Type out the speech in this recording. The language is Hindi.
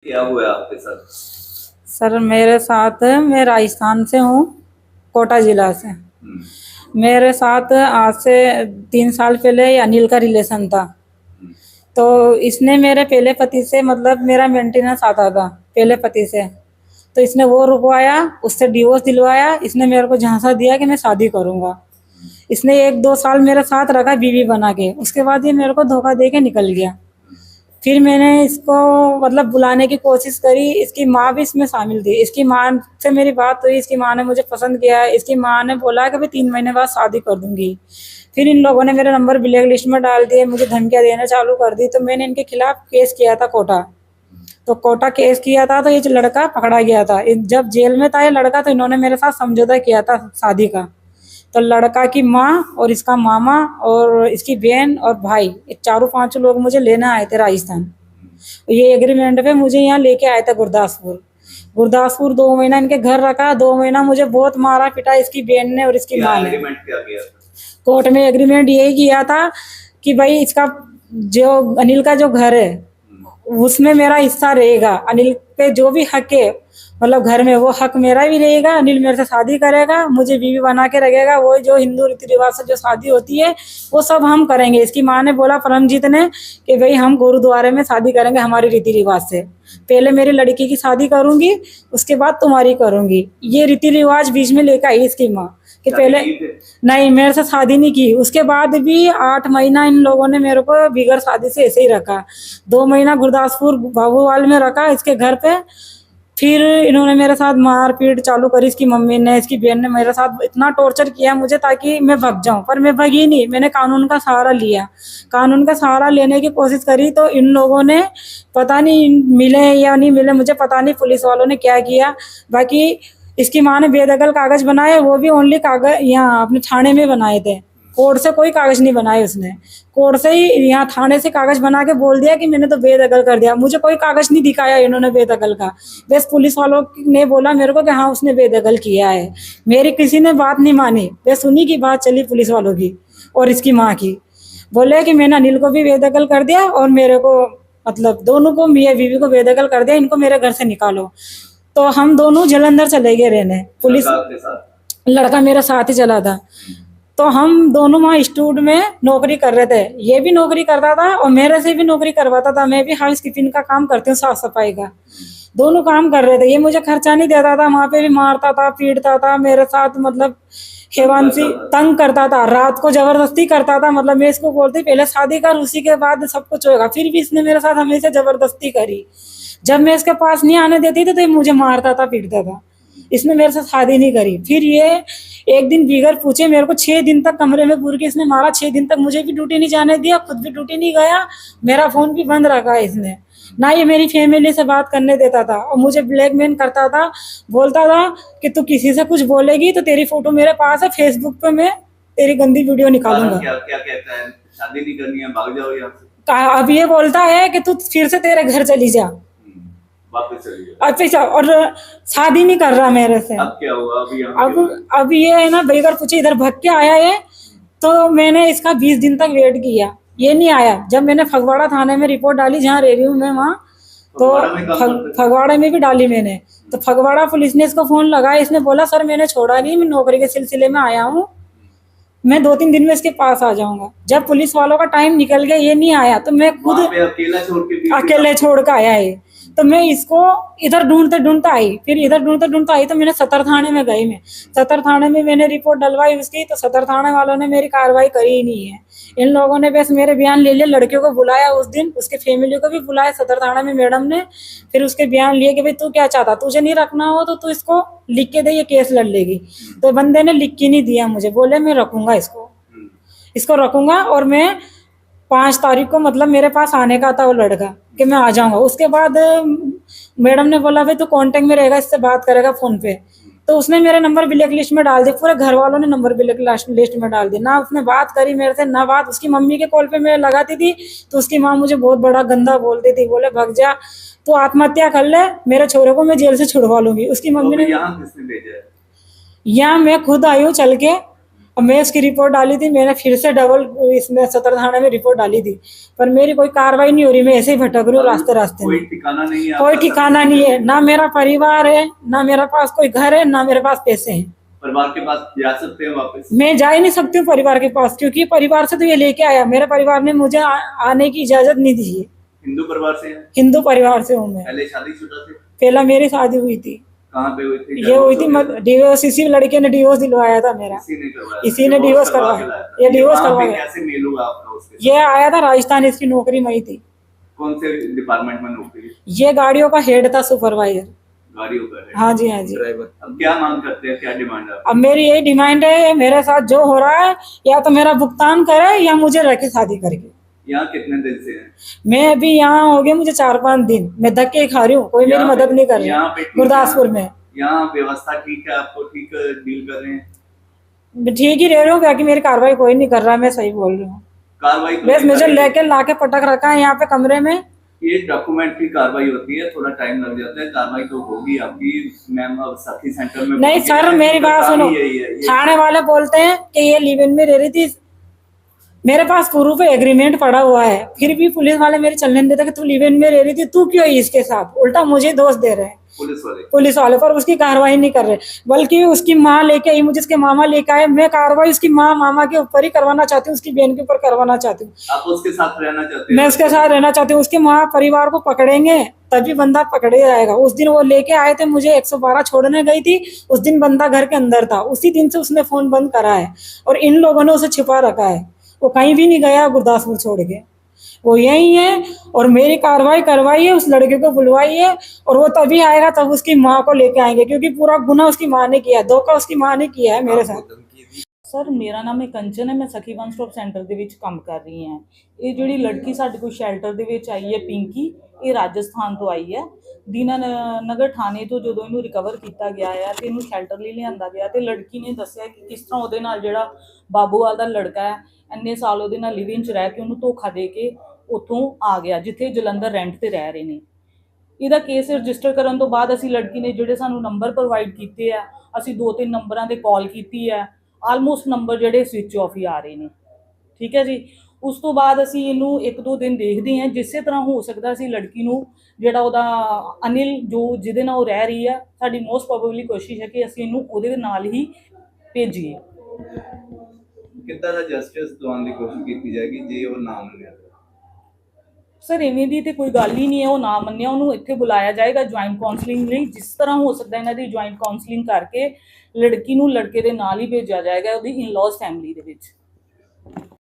क्या हुआ है आपके साथ? सर मेरे साथ, मैं राजस्थान से हूँ, कोटा जिला से। मेरे साथ आज से 3 साल पहले ये अनिल का रिलेशन था। तो इसने मेरे पहले पति से, मतलब मेरा मेंटेनेंस आता था पहले पति से, तो इसने वो रुकवाया, उससे डिवोर्स दिलवाया। इसने मेरे को झांसा दिया कि मैं शादी करूंगा। इसने 1-2 साल मेरे साथ रखा बीवी बना के, उसके बाद ये मेरे को धोखा दे के निकल गया। फिर मैंने इसको मतलब बुलाने की कोशिश करी, इसकी माँ भी इसमें शामिल थी। इसकी माँ से मेरी बात हुई, इसकी माँ ने मुझे पसंद किया। इसकी माँ ने बोला कि भाई 3 महीने बाद शादी कर दूंगी। फिर इन लोगों ने मेरे नंबर ब्लैक लिस्ट में डाल दिए, मुझे धमकियां देना चालू कर दी। तो मैंने इनके खिलाफ केस किया था कोटा। तो कोटा केस किया था, तो ये लड़का पकड़ा गया था। जब जेल में था ये लड़का, तो इन्होंने मेरे साथ समझौता किया था शादी का। तो लड़का की माँ और इसका मामा और इसकी बहन और भाई, ये चारों पांचों लोग मुझे लेने आए थे राजस्थान। ये एग्रीमेंट पे मुझे यहाँ लेके आए थे गुरदासपुर। गुरदासपुर 2 महीना इनके घर रखा। 2 महीना मुझे बहुत मारा पीटा इसकी बहन ने और इसकी क्या माँ ने। एग्रीमेंट क्या किया था? कोर्ट में एग्रीमेंट यही किया था कि भाई इसका जो अनिल का जो घर है उसमें मेरा हिस्सा रहेगा। अनिल पे जो भी हक है, मतलब घर में, वो हक मेरा भी रहेगा। अनिल मेरे से शादी करेगा, मुझे बीवी बना के रखेगा। वो जो हिंदू रीति रिवाज से जो शादी होती है वो सब हम करेंगे। इसकी माँ ने बोला परमजीत ने कि भाई हम गुरुद्वारे में शादी करेंगे हमारे रीति रिवाज से। पहले मेरी लड़की की शादी करूंगी, उसके बाद तुम्हारी करूंगी। ये रीति रिवाज बीच में लेकर आई इसकी माँ कि पहले नहीं, मेरे से शादी नहीं की। उसके बाद भी 8 महीना इन लोगों ने मेरे को बिगड़ शादी से ऐसे ही रखा। 2 महीना गुरदासपुर बाबूवाल में रखा इसके घर पे। फिर इन्होंने मेरे साथ मारपीट चालू करी। इसकी मम्मी ने, इसकी बहन ने मेरे साथ इतना टॉर्चर किया मुझे ताकि मैं भग जाऊं, पर मैं भगी नहीं। मैंने कानून का सहारा लिया। कानून का सहारा लेने की कोशिश करी तो इन लोगों ने, पता नहीं मिले या नहीं मिले, मुझे पता नहीं पुलिस वालों ने क्या किया। बाकी इसकी माँ ने बेदखल कागज बनाए, वो भी ओनली कागज यहाँ अपने थाने में बनाए थे। कोर्ट से कोई कागज नहीं बनाए उसने। कोर्ट से ही यहाँ थाने से कागज बना के बोल दिया कि मैंने तो बेदखल कर दिया। मुझे कोई कागज नहीं दिखाया इन्होंने बेदखल का। बस पुलिस वालों ने बोला मेरे को कि हाँ उसने बेदखल किया है। मेरी किसी ने बात नहीं मानी, बस उन्हीं की बात चली पुलिस वालों की और इसकी माँ की। बोले कि मैंने अनिल को भी बेदखल कर दिया और मेरे को, मतलब दोनों को, मियाँ बीवी को बेदखल कर दिया। इनको मेरे घर से निकालो। तो हम दोनों जलंधर चले गए रहने। पुलिस, लड़का मेरा साथ ही चला था। तो हम दोनों वहाँ इंस्टीट्यूट में नौकरी कर रहे थे। ये भी नौकरी करता था और मेरे से भी नौकरी करवाता था। मैं भी हाउस कीपिंग का काम करती हूँ, साफ सफाई का। दोनों काम कर रहे थे। ये मुझे खर्चा नहीं देता था, वहाँ पे भी मारता था, पीटता था मेरे साथ। मतलब हेवांशी तंग करता था, रात को जबरदस्ती करता था। मतलब मैं इसको बोलती पहले शादी कर, उसी के बाद सब कुछ होगा। फिर भी इसने मेरे साथ हमेशा जबरदस्ती करी। जब मैं इसके पास नहीं आने देती थी तो ये मुझे मारता था, पीटता था। इसने मेरे साथ शादी नहीं करी। फिर ये एक दिन बिगर पूछे मेरे को 6 दिन तक कमरे में पूर के इसने मारा। 6 दिन तक मुझे भी ड्यूटी नहीं जाने दिया, खुद भी ड्यूटी नहीं गया। मेरा फोन भी बंद रखा है इसने। ना ये मेरी फैमिली से बात करने देता था और मुझे ब्लैकमेल करता था। बोलता था कि तू किसी से कुछ बोलेगी तो तेरी फोटो मेरे पास है, फेसबुक पे मैं तेरी गंदी वीडियो निकालूंगा। क्या क्या कहता है? शादी नहीं करनी है, भाग जाओ यहाँ से। अब ये बोलता है कि तू फिर से तेरे घर चली जा, वापस चली जाओ। अच्छा, और शादी नहीं कर रहा मेरे से। अब क्या हुआ? अभी यहाँ अब ये है ना, बेगर पूछे इधर भग के आया है। तो मैंने इसका 20 दिन तक वेट किया, ये नहीं आया। जब मैंने फगवाड़ा थाने में रिपोर्ट डाली, जहाँ रह रही हूँ मैं वहाँ, तो फगवाड़ा में भी डाली मैंने। तो फगवाड़ा पुलिस ने इसको फोन लगाया। इसने बोला सर मैंने छोड़ा नहीं, मैं नौकरी के सिलसिले में आया हूँ, मैं 2-3 दिन में इसके पास आ जाऊंगा। जब पुलिस वालों का टाइम निकल गया, ये नहीं आया, तो मैं खुद अकेले छोड़ के आया है। तो मैं इसको इधर ढूंढते ढूंढते आई। फिर इधर ढूंढते ढूंढते आई तो मैंने सतर थाने में गई। मैं सतर थाने में मैंने रिपोर्ट डलवाई उसकी। तो सतर थाने वालों ने मेरी कार्रवाई करी ही नहीं है। इन लोगों ने बस मेरे बयान ले लिया। लड़कियों को बुलाया उस दिन, उसके फैमिली को भी बुलाया सतर थाने में मैडम ने। फिर उसके बयान लिए कि भाई तू क्या चाहता, तुझे नहीं रखना हो तो तू इसको लिख के दे, ये केस लड़ लेगी। तो बंदे ने लिख के नहीं दिया मुझे, बोले मैं रखूंगा इसको रखूंगा। और मैं 5 तारीख को, मतलब मेरे पास आने का था वो लड़का, कि मैं आ जाऊंगा। उसके बाद मैडम ने बोला भाई तू कांटेक्ट में रहेगा, इससे बात करेगा फोन पे। तो उसने मेरे नंबर ब्लैक लिस्ट में डाल दिए। पूरे घर वालों ने नंबर ब्लैक लिस्ट में डाल दिया। ना उसने बात करी मेरे से, ना बात। उसकी मम्मी के कॉल पे मैं लगाती थी तो उसकी माँ मुझे बहुत बड़ा गंदा बोलती थी। बोले भग जा, तू आत्महत्या कर ले, मेरे छोरे को मैं जेल से छुड़वा लूंगी। उसकी मम्मी ने, यहाँ मैं खुद आई हूँ चल के। और मैं इसकी रिपोर्ट डाली थी, मैंने फिर से डबल इसमें सदर थाने में रिपोर्ट डाली थी, पर मेरी कोई कार्रवाई नहीं हो रही। मैं ऐसे ही भटक रही हूँ रास्ते रास्ते कोई में, ठिकाना नहीं है कोई आपका? ठिकाना नहीं है, ना मेरा परिवार है, ना मेरे पास कोई घर है, ना मेरे पास पैसे हैं। परिवार के पास जा सकते हैं वापस? मैं जा ही नहीं सकती हूँ परिवार के पास, क्योंकि परिवार से तो ये लेके आया, मेरे परिवार ने मुझे आने की इजाजत नहीं दी है। हिंदू परिवार से हैं? हिंदू परिवार से हूँ मैं। पहले शादीशुदा थे? पहला मेरी शादी हुई थी। कहाँ पे हुई थी? ये हुई थी डिवोर्स, इसी लड़के ने डिवोर्स दिलवाया था मेरा, इसी ने करवाया? इसी ने डिवोर्स करवाया, ये डिवोर्स करवाया। कैसे मेल हुआ आपका उसके साथ? ये आया था राजस्थान, इसकी नौकरी में ही थी। कौन से डिपार्टमेंट में नौकरी? ये गाड़ियों का हेड था, सुपरवाइजर। गाड़ियों का है? हाँ जी, हाँ जी। ड्राइवर। अब क्या मांग करते हैं, क्या डिमांड है आपकी? अब मेरी यही डिमांड है, मेरे साथ जो हो रहा है या तो मेरा भुगतान करे या मुझे रखे शादी करके। यहाँ कितने दिन से हैं? मैं अभी यहाँ हो गया मुझे 4-5 दिन, मैं धक्के खा रही हूँ, कोई मेरी यहाँ मदद नहीं कर यहाँ रहा। पे ठीक है? गुरदासपुर में यहाँ व्यवस्था ठीक है, आपको ठीक डील कर रहे हैं? मैं ठीक ही रह रही हूँ, बाकी मेरी कार्रवाई कोई नहीं कर रहा, मैं सही बोल रही हूँ। कार्रवाई तो बस नहीं मुझे करेंगे। लेके लाके पटक रखा है यहाँ पे कमरे में। ये डॉक्यूमेंट की कार्रवाई होती है, थोड़ा टाइम लग जाता है, कार्रवाई तो होगी आपकी। मैम अब सखी सेंटर में नहीं पहुंच सर, गए हैं, मेरी तो बात काम सुनो, ही यही है। थाने वाले बोलते हैं कि ये लिव इन में रह रही थी, मेरे पास प्रूफ है, एग्रीमेंट पड़ा हुआ है, फिर भी पुलिस वाले मेरे चलने नहीं देते कि तू लिव इन में रह रही थी, तू क्यों है इसके साथ, उल्टा मुझे दोष दे रहे हैं पुलिस वाले, पर उसकी कार्रवाई नहीं कर रहे, बल्कि उसकी माँ लेके आई, मुझे उसके मामा लेके आए। मैं कार्रवाई उसकी माँ मामा के ऊपर ही करवाना चाहती हूँ, उसकी बहन के ऊपर करवाना चाहती हूँ। आप उसके साथ रहना चाहते हैं? मैं उसके साथ रहना चाहती हूँ। उसके माँ परिवार को पकड़ेंगे तभी बंदा पकड़े जाएगा। उस दिन वो लेके आए थे, मुझे 112 छोड़ने गई थी, उस दिन बंदा घर के अंदर था, उसी दिन से उसने फोन बंद करा है और इन लोगों ने उसे छिपा रखा है। वो कहीं भी नहीं गया गुरदासपुर छोड़ के, वो यही है। और मेरी कार्रवाई करवाइए, उस लड़के को बुलवाइए, और वो तभी आएगा तब उसकी माँ को लेके आएंगे, क्योंकि पूरा गुनाह उसकी माँ ने किया, धोखा उसकी माँ ने किया है मेरे साथ। ਸਰ ਮੇਰਾ ਨਾਮ ਹੈ ਕੰਚਨ ਹੈ, ਮੈਂ ਸਖੀ ਵਨ ਸਟਾਪ ਸੈਂਟਰ ਦੇ ਵਿੱਚ ਕੰਮ ਕਰ ਰਹੀ ਹਾਂ। ਇਹ ਜਿਹੜੀ ਲੜਕੀ ਸਾਡੇ ਕੋਲ ਸ਼ੈਲਟਰ ਦੇ ਵਿੱਚ ਆਈ ਹੈ ਪਿੰਕੀ, ਇਹ ਰਾਜਸਥਾਨ ਤੋਂ ਆਈ ਹੈ। ਦੀਨਾਨਗਰ ਥਾਣੇ ਤੋਂ ਜਦੋਂ ਇਹਨੂੰ ਰਿਕਵਰ ਕੀਤਾ ਗਿਆ ਹੈ ਤੇ ਇਹਨੂੰ ਸ਼ੈਲਟਰ ਲਈ ਲਿਆਂਦਾ ਗਿਆ ਤੇ ਲੜਕੀ ਨੇ ਦੱਸਿਆ ਕਿ ਕਿਸ ਤਰ੍ਹਾਂ ਉਹਦੇ ਨਾਲ ਜਿਹੜਾ ਬਾਬੂਵਾਲ ਦਾ ਲੜਕਾ ਹੈ, ਇੰਨੇ ਸਾਲ ਉਹਦੇ ਨਾਲ ਲਿਵ ਇਨ 'ਚ ਰਹਿ ਕੇ ਉਹਨੂੰ ਧੋਖਾ ਦੇ ਕੇ ਉੱਥੋਂ ਆ ਗਿਆ, ਜਿੱਥੇ ਜਲੰਧਰ ਰੈਂਟ ਤੇ ਰਹਿ ਰਹੇ ਨੇ। ਇਹਦਾ ਕੇਸ ਰਜਿਸਟਰ ਕਰਨ ਤੋਂ ਬਾਅਦ ਅਸੀਂ ਲੜਕੀ ਨੇ ਜਿਹੜੇ ਸਾਨੂੰ ਨੰਬਰ ਪ੍ਰੋਵਾਈਡ ਕੀਤੇ ਆ, ਅਸੀਂ 2-3 ਨੰਬਰਾਂ 'ਤੇ ਕਾਲ ਕੀਤੀ ਹੈ, ਆਲਮੋਸਟ ਨੰਬਰ ਜਿਹੜੇ ਸਵਿਚ ਆਫ ਹੀ ਆ ਰਹੇ ਨੇ। ਠੀਕ ਹੈ ਜੀ। ਉਸ ਤੋਂ ਬਾਅਦ ਅਸੀਂ ਇਹਨੂੰ 1-2 ਦਿਨ ਦੇਖਦੇ ਹਾਂ, ਜਿਸੇ ਤਰ੍ਹਾਂ ਹੋ ਸਕਦਾ ਅਸੀਂ ਲੜਕੀ ਨੂੰ ਜਿਹੜਾ ਉਹਦਾ ਅਨਿਲ ਜੋ ਜਿਹਦੇ ਨਾਲ ਉਹ ਰਹਿ ਰਹੀ ਆ, ਸਾਡੀ ਮੋਸਟ ਪ੍ਰੋਬੇਬਲੀ ਕੋਸ਼ਿਸ਼ ਹੈ ਕਿ ਅਸੀਂ ਇਹਨੂੰ ਉਹਦੇ ਨਾਲ ਹੀ ਭੇਜੀਏ। ਕਿੱਦਾਂ ਦਾ ਜਸਟਿਸ ਦਿਵਾਉਣ ਦੀ ਕੋਸ਼ਿਸ਼ ਕੀਤੀ ਜਾਏਗੀ ਜੇ ਉਹ ਨਾ ਮੰਨਿਆ? ਸਰ ਇਵੇਂ ਦੀ ਤੇ ਕੋਈ ਗੱਲ ਹੀ ਨਹੀਂ ਹੈ, ਉਹ ਨਾ ਮੰਨਿਆ ਉਹਨੂੰ ਇੱਥੇ ਬੁਲਾਇਆ ਜਾਏਗਾ ਜੁਆਇੰਟ ਕਾਉਂਸਲਿੰਗ ਲਈ, ਜਿਸ ਤਰ੍ਹਾਂ ਹੋ ਸਕਦਾ ਇਹਨਾਂ ਦੀ ਜੁਆਇੰਟ ਕਾਉਂਸਲਿੰਗ ਕਰਕੇ ਲੜਕੀ ਨੂੰ ਲੜਕੇ ਦੇ ਨਾਲ ਹੀ ਭੇਜਿਆ ਜਾਏਗਾ ਉਹਦੀ ਇਨ-ਲॉज ਫੈਮਿਲੀ ਦੇ ਵਿੱਚ।